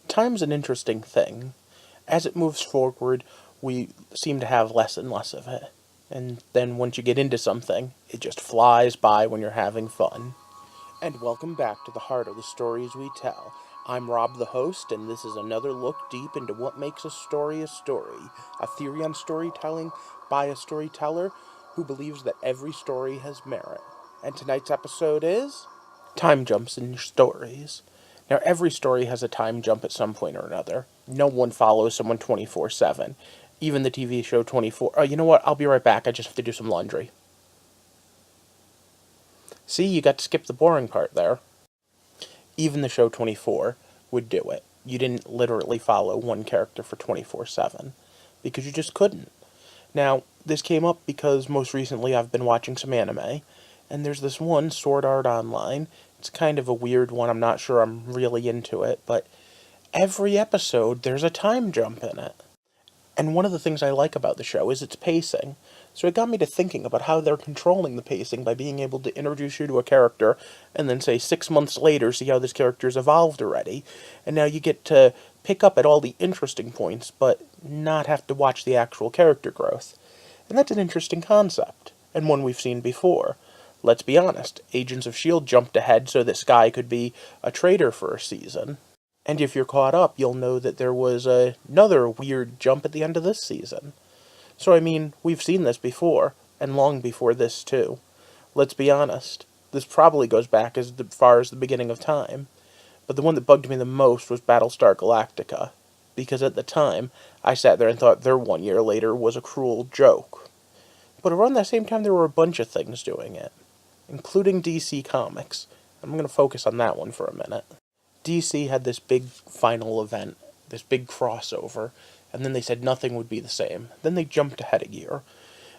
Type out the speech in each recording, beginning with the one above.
Time's an interesting thing. As it moves forward, we seem to have less and less of it. And then once you get into something, it just flies by when you're having fun. And welcome back to the heart of the stories we tell. I'm Rob the host, and this is another look deep into what makes a story, a theory on storytelling by a storyteller who believes that every story has merit. And tonight's episode is Time Jumps in Stories. Now, every story has a time jump at some point or another. No one follows someone 24/7. Even the TV show 24. Oh, you know what? I'll be right back. I just have to do some laundry. See, you got to skip the boring part there. Even the show 24 would do it. You didn't literally follow one character for 24/7 because you just couldn't. Now, this came up because most recently I've been watching some anime, and there's this one, Sword Art Online. It's kind of a weird one. I'm not sure I'm really into it, but every episode there's a time jump in it. And one of the things I like about the show is its pacing. So it got me to thinking about how they're controlling the pacing by being able to introduce you to a character and then say 6 months later see how this character's evolved already. And now you get to pick up at all the interesting points but not have to watch the actual character growth. And that's an interesting concept, and one we've seen before. Let's be honest, Agents of S.H.I.E.L.D. jumped ahead so that Skye could be a traitor for a season. And if you're caught up, you'll know that there was another weird jump at the end of this season. So, I mean, we've seen this before, and long before this, too. Let's be honest, this probably goes back as far as the beginning of time. But the one that bugged me the most was Battlestar Galactica, because at the time, I sat there and thought their 1 year later was a cruel joke. But around that same time, there were a bunch of things doing it, including DC Comics. I'm going to focus on that one for a minute. DC had this big final event, this big crossover, and then they said nothing would be the same. Then they jumped ahead a year.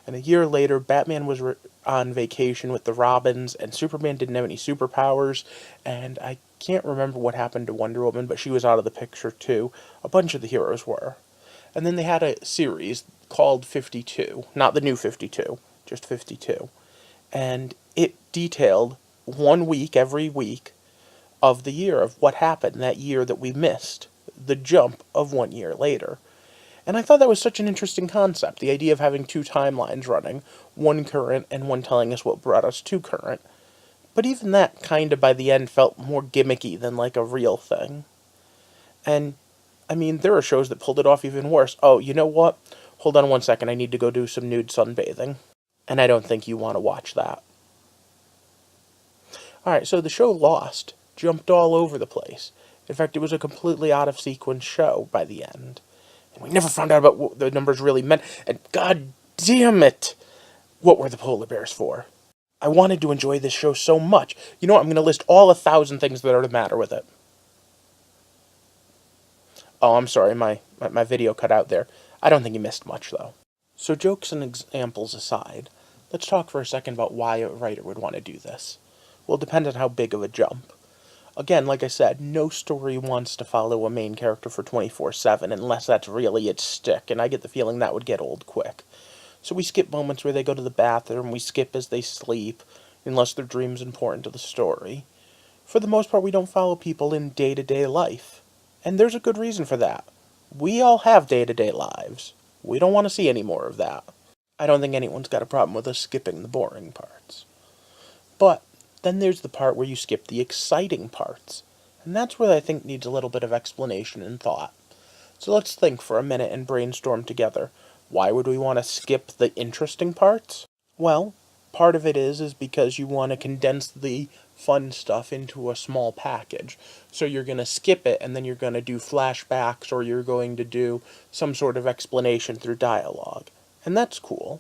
And a year later, Batman was on vacation with the Robins, and Superman didn't have any superpowers, and I can't remember what happened to Wonder Woman, but she was out of the picture too. A bunch of the heroes were. And then they had a series called 52, not the new 52, just 52. And it detailed 1 week every week of the year, of what happened that year that we missed, the jump of 1 year later. And I thought that was such an interesting concept, the idea of having two timelines running, one current and one telling us what brought us to current. But even that kind of by the end felt more gimmicky than like a real thing. And, I mean, there are shows that pulled it off even worse. Oh, you know what? Hold on 1 second, I need to go do some nude sunbathing. And I don't think you want to watch that. Alright, so the show Lost jumped all over the place. In fact, it was a completely out-of-sequence show by the end. And we never found out about what the numbers really meant. And god damn it! What were the polar bears for? I wanted to enjoy this show so much. You know what? I'm going to list all 1,000 things that are the matter with it. Oh, I'm sorry, my video cut out there. I don't think you missed much, though. So jokes and examples aside, let's talk for a second about why a writer would want to do this. Well, it depends on how big of a jump. Again, like I said, no story wants to follow a main character for 24/7 unless that's really its stick, and I get the feeling that would get old quick. So we skip moments where they go to the bathroom, we skip as they sleep, unless their dream's important to the story. For the most part, we don't follow people in day-to-day life. And there's a good reason for that. We all have day-to-day lives. We don't want to see any more of that. I don't think anyone's got a problem with us skipping the boring parts. But then there's the part where you skip the exciting parts. And that's where I think needs a little bit of explanation and thought. So let's think for a minute and brainstorm together. Why would we want to skip the interesting parts? Well, part of it is because you want to condense the fun stuff into a small package. So you're going to skip it and then you're going to do flashbacks or you're going to do some sort of explanation through dialogue. And that's cool.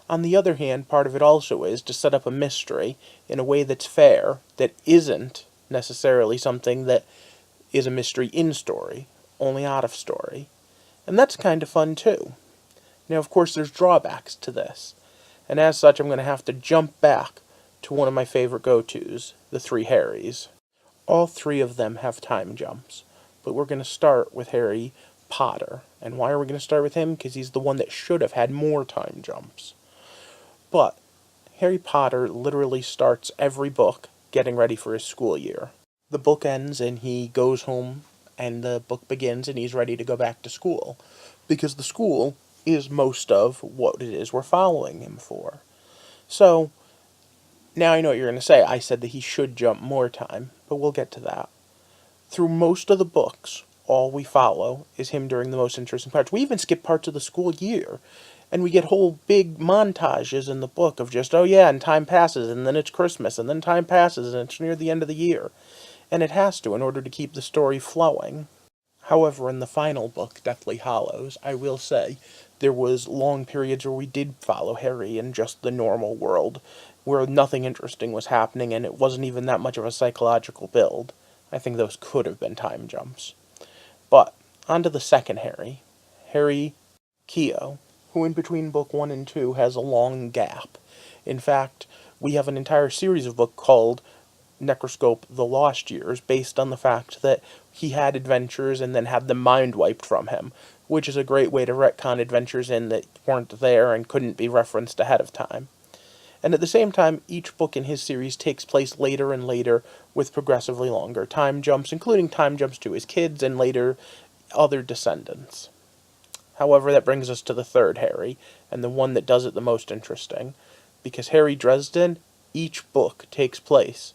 On the other hand, part of it also is to set up a mystery in a way that's fair, that isn't necessarily something that is a mystery in story, only out of story. And that's kind of fun too. Now, of course, there's drawbacks to this. And as such, I'm going to have to jump back to one of my favorite go-tos, the Three Harrys. All three of them have time jumps. But we're going to start with Harry Potter. And why are we going to start with him? Because he's the one that should have had more time jumps. But Harry Potter literally starts every book getting ready for his school year. The book ends and he goes home and the book begins and he's ready to go back to school. Because the school is most of what it is we're following him for. So, now I know what you're going to say. I said that he should jump more time, but we'll get to that. Through most of the books, all we follow is him during the most interesting parts. We even skip parts of the school year. And we get whole big montages in the book of just, oh yeah, and time passes, and then it's Christmas, and then time passes, and it's near the end of the year. And it has to in order to keep the story flowing. However, in the final book, Deathly Hallows, I will say, there was long periods where we did follow Harry in just the normal world, where nothing interesting was happening, and it wasn't even that much of a psychological build. I think those could have been time jumps. But, on to the second Harry. Harry Keogh, who in between book 1 and 2 has a long gap. In fact, we have an entire series of books called Necroscope The Lost Years, based on the fact that he had adventures and then had them mind wiped from him, which is a great way to retcon adventures in that weren't there and couldn't be referenced ahead of time. And at the same time, each book in his series takes place later and later with progressively longer time jumps, including time jumps to his kids and later other descendants. However, that brings us to the third Harry, and the one that does it the most interesting, because Harry Dresden, each book takes place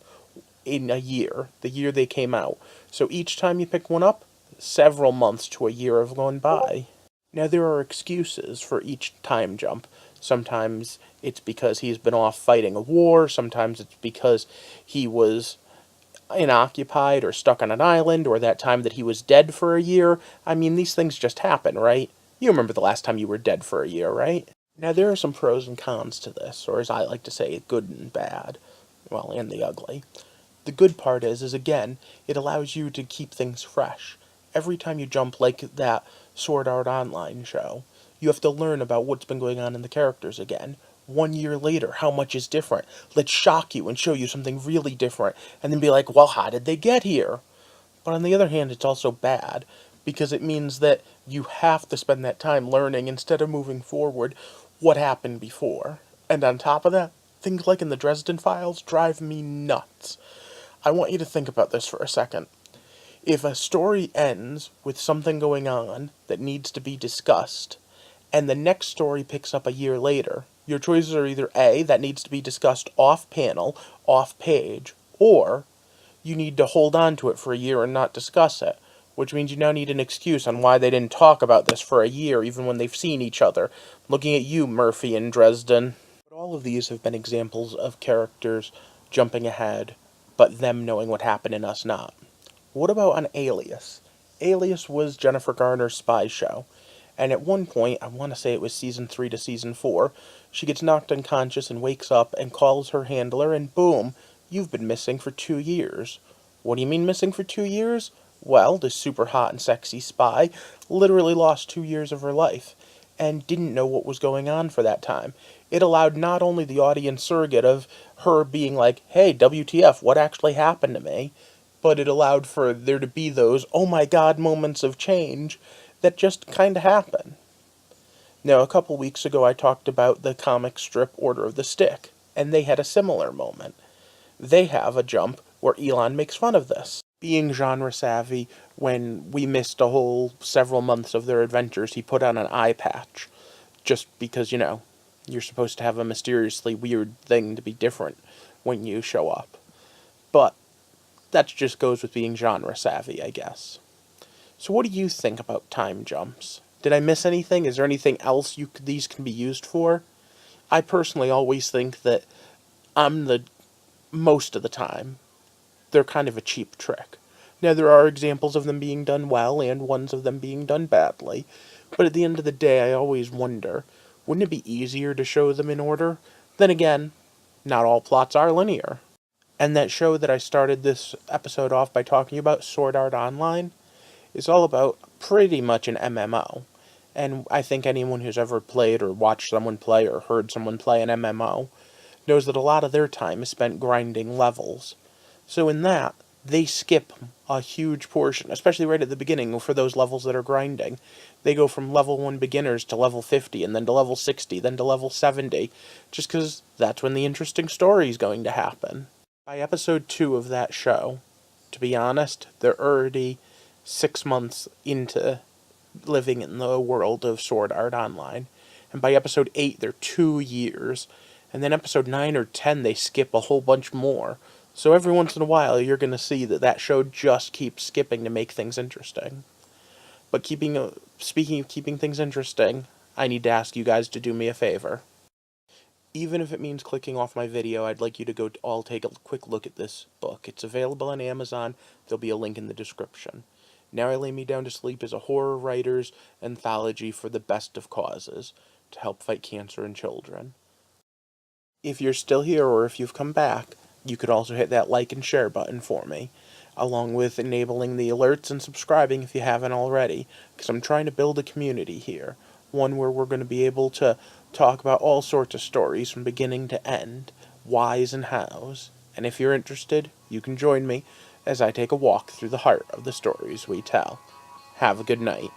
in a year, the year they came out. So each time you pick one up, several months to a year have gone by. Now, there are excuses for each time jump. Sometimes it's because he's been off fighting a war, sometimes it's because he was inoccupied or stuck on an island, or that time that he was dead for a year. I mean, these things just happen, right? You remember the last time you were dead for a year, right? Now, there are some pros and cons to this, or as I like to say, good and bad. Well, and the ugly. The good part is again, it allows you to keep things fresh. Every time you jump like that Sword Art Online show, you have to learn about what's been going on in the characters again. 1 year later, how much is different? Let's shock you and show you something really different, and then be like, well, how did they get here? But on the other hand, it's also bad, because it means that you have to spend that time learning instead of moving forward what happened before. And on top of that, things like in the Dresden Files drive me nuts. I want you to think about this for a second. If a story ends with something going on that needs to be discussed, and the next story picks up a year later, your choices are either A, that needs to be discussed off panel, off page, or you need to hold on to it for a year and not discuss it, which means you now need an excuse on why they didn't talk about this for a year even when they've seen each other. Looking at you, Murphy and Dresden. But all of these have been examples of characters jumping ahead, but them knowing what happened and us not. What about on Alias? Alias was Jennifer Garner's spy show, and at one point, I want to say it was season 3 to season 4, she gets knocked unconscious and wakes up and calls her handler, and boom, you've been missing for 2 years. What do you mean missing for 2 years? Well, this super hot and sexy spy literally lost 2 years of her life, and didn't know what was going on for that time. It allowed not only the audience surrogate of her being like, hey, WTF, what actually happened to me? But it allowed for there to be those, oh my god, moments of change that just kind of happen. Now, a couple weeks ago I talked about the comic strip Order of the Stick, and they had a similar moment. They have a jump where Elon makes fun of this. Being genre savvy, when we missed a whole several months of their adventures, he put on an eye patch. Just because, you're supposed to have a mysteriously weird thing to be different when you show up. But that just goes with being genre savvy, I guess. So what do you think about time jumps? Did I miss anything? Is there anything else these can be used for? I personally always think that most of the time, they're kind of a cheap trick. Now, there are examples of them being done well and ones of them being done badly, but at the end of the day, I always wonder, wouldn't it be easier to show them in order? Then again, not all plots are linear. And that show that I started this episode off by talking about, Sword Art Online, is all about pretty much an MMO. And I think anyone who's ever played or watched someone play or heard someone play an MMO knows that a lot of their time is spent grinding levels. So in that, they skip a huge portion, especially right at the beginning for those levels that are grinding. They go from level 1 beginners to level 50, and then to level 60, then to level 70, just because that's when the interesting story is going to happen. By episode 2 of that show, to be honest, they're already 6 months into living in the world of Sword Art Online. And by episode 8, they're 2 years. And then episode 9 or 10, they skip a whole bunch more. So every once in a while, you're going to see that show just keeps skipping to make things interesting. But speaking of keeping things interesting, I need to ask you guys to do me a favor. Even if it means clicking off my video, I'd like you to go all take a quick look at this book. It's available on Amazon. There'll be a link in the description. Now I Lay Me Down to Sleep is a horror writer's anthology for the best of causes to help fight cancer in children. If you're still here or if you've come back, you could also hit that like and share button for me, along with enabling the alerts and subscribing if you haven't already, because I'm trying to build a community here, one where we're going to be able to talk about all sorts of stories from beginning to end, whys and hows, and if you're interested, you can join me as I take a walk through the heart of the stories we tell. Have a good night.